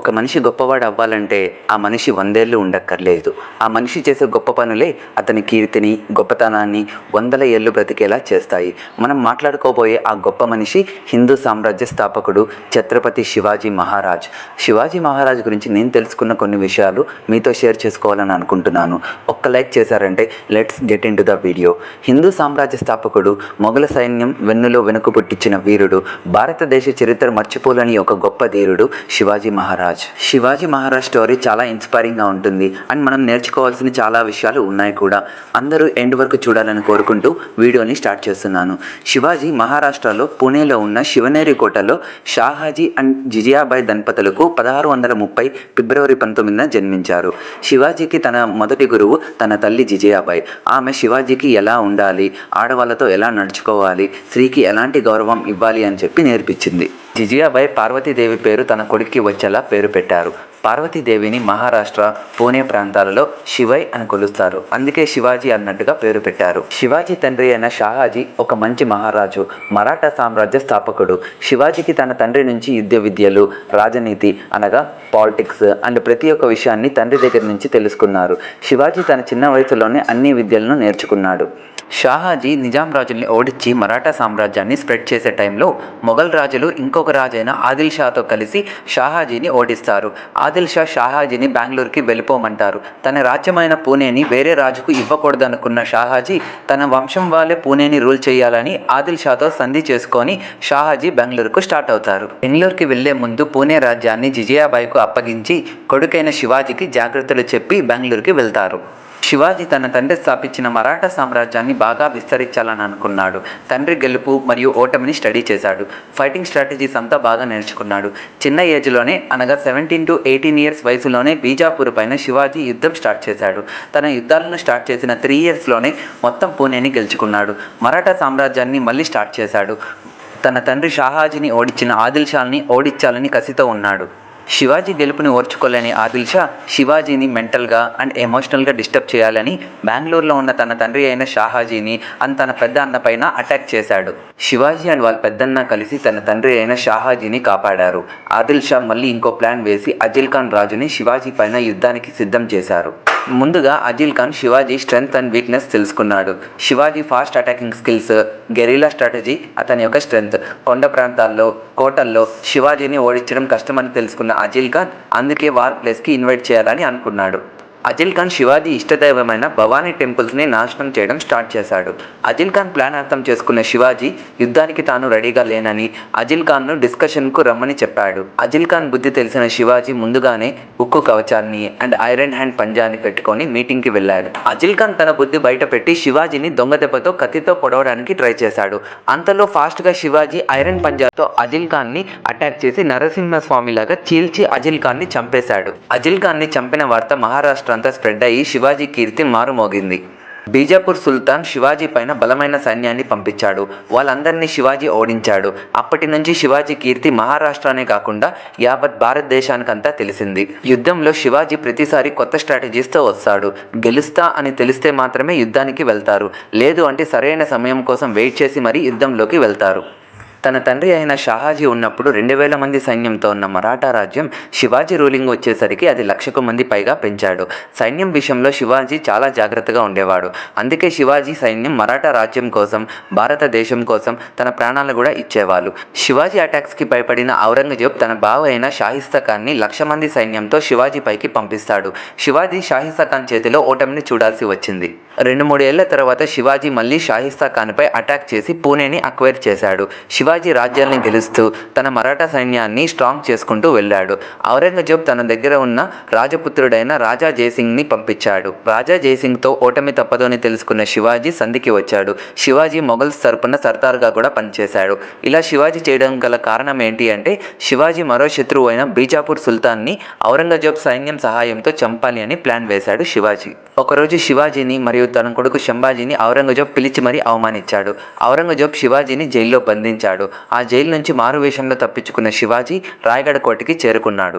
ఒక మనిషి గొప్పవాడు అవ్వాలంటే ఆ మనిషి 100 ఏళ్ళు ఉండక్కర్లేదు. ఆ మనిషి చేసే గొప్ప పనులే అతని కీర్తిని, గొప్పతనాన్ని వందల ఏళ్ళు బ్రతికేలా చేస్తాయి. మనం మాట్లాడుకోబోయే ఆ గొప్ప మనిషి హిందూ సామ్రాజ్య స్థాపకుడు ఛత్రపతి శివాజీ మహారాజ్. శివాజీ మహారాజ్ గురించి నేను తెలుసుకున్న కొన్ని విషయాలు మీతో షేర్ చేసుకోవాలని అనుకుంటున్నాను. ఒక్క లైక్ చేశారంటే let's get in to the video. Hindu సామ్రాజ్య స్థాపకుడు, మొఘల సైన్యం వెన్నులో వెనుక పుట్టించిన వీరుడు, భారతదేశ చరిత్ర మర్చిపోలేని ఒక గొప్ప ధీరుడు శివాజీ మహారాజ్. శివాజీ మహారాజ్ స్టోరీ చాలా ఇన్స్పైరింగ్గా ఉంటుంది అండ్ మనం నేర్చుకోవాల్సిన చాలా విషయాలు ఉన్నాయి కూడా. అందరూ ఎండ్ వరకు చూడాలని కోరుకుంటూ వీడియోని స్టార్ట్ చేస్తున్నాను. శివాజీ మహారాష్ట్రలో పూణేలో ఉన్న శివనేరి కోటలో షాహాజీ అండ్ జిజియాబాయి దంపతులకు 1630 ఫిబ్రవరి 19న జన్మించారు. శివాజీకి తన మొదటి గురువు తన తల్లి జిజియాబాయి. ఆమె శివాజీకి ఎలా ఉండాలి, ఆడవాళ్ళతో ఎలా నడుచుకోవాలి, స్త్రీకి ఎలాంటి గౌరవం ఇవ్వాలి అని చెప్పి నేర్పించింది. జిజియాబాయి పార్వతీదేవి పేరు తన కొడుక్కి వచ్చేలా పేరు పెట్టారు. పార్వతీదేవిని మహారాష్ట్ర, పూణే ప్రాంతాలలో శివై అని కొలుస్తారు. అందుకే శివాజీ అన్నట్టుగా పేరు పెట్టారు. శివాజీ తండ్రి అయిన షాహాజీ ఒక మంచి మహారాజు, మరాఠా సామ్రాజ్య స్థాపకుడు. శివాజీకి తన తండ్రి నుంచి యుద్ధ విద్యలు, రాజనీతి అనగా పాలిటిక్స్ అండ్ ప్రతి ఒక్క విషయాన్ని తండ్రి దగ్గర నుంచి తెలుసుకున్నారు. శివాజీ తన చిన్న వయసులోనే అన్ని విద్యలను నేర్చుకున్నాడు. షాహాజీ నిజాం రాజుల్ని ఓడించి మరాఠా సామ్రాజ్యాన్ని స్ప్రెడ్ చేసే టైంలో మొఘల్ రాజులు ఇంకొక రాజైన ఆదిల్ షాతో కలిసి షాహాజీని ఓడిస్తారు. ఆదిల్ షా షాహాజీని బెంగళూరుకి వెళ్ళిపోమంటారు. తన రాజ్యమైన పూణేని వేరే రాజుకు ఇవ్వకూడదనుకున్న షాహాజీ తన వంశం వాళ్ళే పూణేని రూల్ చేయాలని ఆదిల్ షాతో సంధి చేసుకొని షాహాజీ బెంగళూరుకు స్టార్ట్ అవుతారు. బెంగళూరుకి వెళ్లే ముందు పూణే రాజ్యాన్ని జిజియాబాయికు అప్పగించి కొడుకైన శివాజీకి జాగ్రత్తలు చెప్పి బెంగళూరుకి వెళ్తారు. శివాజీ తన తండ్రి స్థాపించిన మరాఠా సామ్రాజ్యాన్ని బాగా విస్తరించాలని అనుకున్నాడు. తండ్రి గెలుపు మరియు ఓటమిని స్టడీ చేశాడు. ఫైటింగ్ స్ట్రాటజీస్ అంతా బాగా నేర్చుకున్నాడు. చిన్న ఏజ్లోనే అనగా 17 to 18 ఇయర్స్ వయసులోనే బీజాపూర్ పైన శివాజీ యుద్ధం స్టార్ట్ చేశాడు. తన యుద్ధాలను స్టార్ట్ చేసిన 3 ఇయర్స్లోనే మొత్తం పూణేని గెలుచుకున్నాడు. మరాఠా సామ్రాజ్యాన్ని మళ్ళీ స్టార్ట్ చేశాడు. తన తండ్రి షాహాజీని ఓడించిన ఆదిల్ షాని ఓడించాలని కసితో ఉన్నాడు. శివాజీ గెలుపుని ఓర్చుకోలేని ఆదిల్ షా శివాజీని మెంటల్గా అండ్ ఎమోషనల్గా డిస్టర్బ్ చేయాలని బెంగళూరులో ఉన్న తన తండ్రి అయిన షాహాజీని అండ్ తన పెద్ద అన్న పైన అటాక్ చేశాడు. శివాజీ అండ్ వాళ్ళ పెద్దన్న కలిసి తన తండ్రి అయిన షాహాజీని కాపాడారు. ఆదిల్ షా మళ్ళీ ఇంకో ప్లాన్ వేసి అజిల్ ఖాన్ రాజుని శివాజీ పైన యుద్ధానికి సిద్ధం చేశారు. ముందుగా Afzal Khan Shivaji strength and weakness తెలుసుకున్నాడు. Shivaji fast attacking skills, guerrilla strategy అతని యొక్క స్ట్రెంగ్త్. కొండ ప్రాంతాల్లో, కోటల్లో శివాజీని ఓడించడం కష్టమని తెలుసుకున్న అజిల్ ఖాన్ అందుకే వార్ ప్లేస్కి ఇన్వైట్ చేయాలని అనుకున్నాడు. అజిల్ ఖాన్ శివాజీ ఇష్టదైవమైన భవానీ టెంపుల్స్ని నాశనం చేయడం స్టార్ట్ చేశాడు. అజిల్ ఖాన్ ప్లాన్ అర్థం చేసుకున్న శివాజీ యుద్ధానికి తాను రెడీగా లేనని అజిల్ ఖాన్ను డిస్కషన్కు రమ్మని చెప్పాడు. అజిల్ ఖాన్ బుద్ధి తెలిసిన శివాజీ ముందుగానే ఉక్కు కవచాన్ని అండ్ ఐరన్ హ్యాండ్ పంజాని పెట్టుకొని మీటింగ్కి వెళ్ళాడు. అజిల్ ఖాన్ తన బుద్ధి బయట పెట్టి శివాజీని దొంగ దెబ్బతో కత్తితో పొడవడానికి ట్రై చేశాడు. అంతలో ఫాస్ట్గా శివాజీ ఐరన్ పంజాతో అజిల్ ఖాన్ని అటాక్ చేసి నరసింహస్వామిలాగా చీల్చి అజిల్ ఖాన్ని చంపేశాడు. అజిల్ ఖాన్ని చంపిన వార్త మహారాష్ట్ర అంతా స్ప్రెడ్ అయ్యి శివాజీ కీర్తి మారుమోగింది. బీజాపూర్ సుల్తాన్ శివాజీ పైన బలమైన సైన్యాన్ని పంపించాడు. వాళ్ళందరినీ శివాజీ ఓడించాడు. అప్పటి నుంచి శివాజీ కీర్తి మహారాష్ట్రనే కాకుండా యావత్ భారతదేశానికంతా తెలిసింది. యుద్ధంలో శివాజీ ప్రతిసారి కొత్త స్ట్రాటజీస్తో వస్తాడు. గెలుస్తా అని తెలిస్తే మాత్రమే యుద్ధానికి వెళ్తారు, లేదు అంటే సరైన సమయం కోసం వెయిట్ చేసి మరీ యుద్ధంలోకి వెళ్తారు. తన తండ్రి అయిన షాహాజీ ఉన్నప్పుడు 2000 మంది సైన్యంతో ఉన్న మరాఠా రాజ్యం శివాజీ రూలింగ్ వచ్చేసరికి అది 1,00,000 మంది పైగా పెంచాడు. సైన్యం విషయంలో శివాజీ చాలా జాగ్రత్తగా ఉండేవాడు. అందుకే శివాజీ సైన్యం మరాఠా రాజ్యం కోసం, భారతదేశం కోసం తన ప్రాణాలు కూడా ఇచ్చేవాళ్ళు. శివాజీ అటాక్స్కి భయపడిన ఔరంగజేబ్ తన బావ అయిన షాహిస్తా ఖాన్ని 1,00,000 మంది సైన్యంతో శివాజీ పైకి పంపిస్తాడు. శివాజీ షాహిస్తా ఖాన్ చేతిలో ఓటమిని చూడాల్సి వచ్చింది. 2-3 ఏళ్ల తర్వాత శివాజీ మళ్ళీ షాహిస్తా ఖాన్పై అటాక్ చేసి పూణేని అక్వైర్ చేశాడు. శివాజీ రాజ్యాన్ని గెలుస్తూ తన మరాఠా సైన్యాన్ని స్ట్రాంగ్ చేసుకుంటూ వెళ్ళాడు. ఔరంగజేబ్ తన దగ్గర ఉన్న రాజపుత్రుడైన రాజా జయసింగ్ని పంపించాడు. రాజా జయసింగ్తో ఓటమి తప్పదు అని తెలుసుకున్న శివాజీ సంధికి వచ్చాడు. శివాజీ మొఘల్స్ తరపున సర్దార్గా కూడా పనిచేశాడు. ఇలా శివాజీ చేయడం గల కారణం ఏంటి అంటే శివాజీ మరో శత్రువు అయిన బీజాపూర్ సుల్తాన్ని ఔరంగజేబ్ సైన్యం సహాయంతో చంపాలి అని ప్లాన్ వేశాడు శివాజీ. ఒకరోజు శివాజీని మరియు తన కొడుకు శంభాజీని ఔరంగజేబ్ పిలిచి మరీ అవమానించాడు. ఔరంగజేబ్ శివాజీని జైల్లో బంధించాడు. ఆ జైలు నుంచి మారువేషంలో తప్పించుకున్న శివాజీ రాయగఢ కోటకి చేరుకున్నాడు.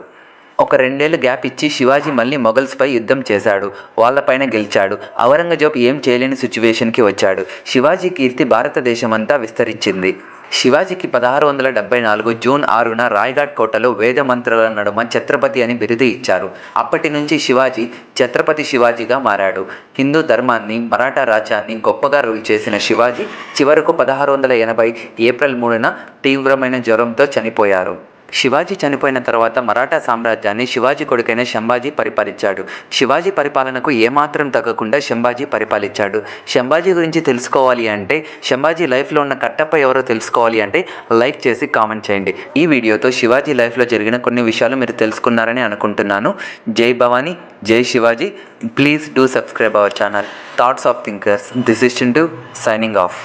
ఒక 2 ఏళ్ళు గ్యాప్ ఇచ్చి శివాజీ మళ్ళీ మొఘల్స్పై యుద్ధం చేశాడు. వాళ్ళపైన గెలిచాడు. ఔరంగజేబ్ ఏం చేయలేని సిచ్యువేషన్కి వచ్చాడు. శివాజీ కీర్తి భారతదేశమంతా విస్తరించింది. శివాజీకి 1674 జూన్ 6న రాయ్గఢ్ కోటలో వేద మంత్రాల నడుమ ఛత్రపతి అని బిరుదు ఇచ్చారు. అప్పటి నుంచి శివాజీ ఛత్రపతి శివాజీగా మారాడు. హిందూ ధర్మాన్ని, మరాఠా రాజ్యాన్ని గొప్పగా రూల్ చేసిన శివాజీ చివరకు 1680 ఏప్రిల్ 3న తీవ్రమైన జ్వరంతో చనిపోయారు. శివాజీ చనిపోయిన తర్వాత మరాఠా సామ్రాజ్యాన్ని శివాజీ కొడుకైన శంభాజీ పరిపాలించాడు. శివాజీ పరిపాలనకు ఏమాత్రం తగ్గకుండా శంభాజీ పరిపాలించాడు. శంభాజీ గురించి తెలుసుకోవాలి అంటే, శంభాజీ లైఫ్లో ఉన్న కట్టప్ప ఎవరో తెలుసుకోవాలి అంటే లైక్ చేసి కామెంట్ చేయండి. ఈ వీడియోతో శివాజీ లైఫ్లో జరిగిన కొన్ని విషయాలు మీరు తెలుసుకున్నారని అనుకుంటున్నాను. జై భవానీ, జై Shivaji. Please do subscribe our channel thoughts of thinkers. This is Chintu signing off.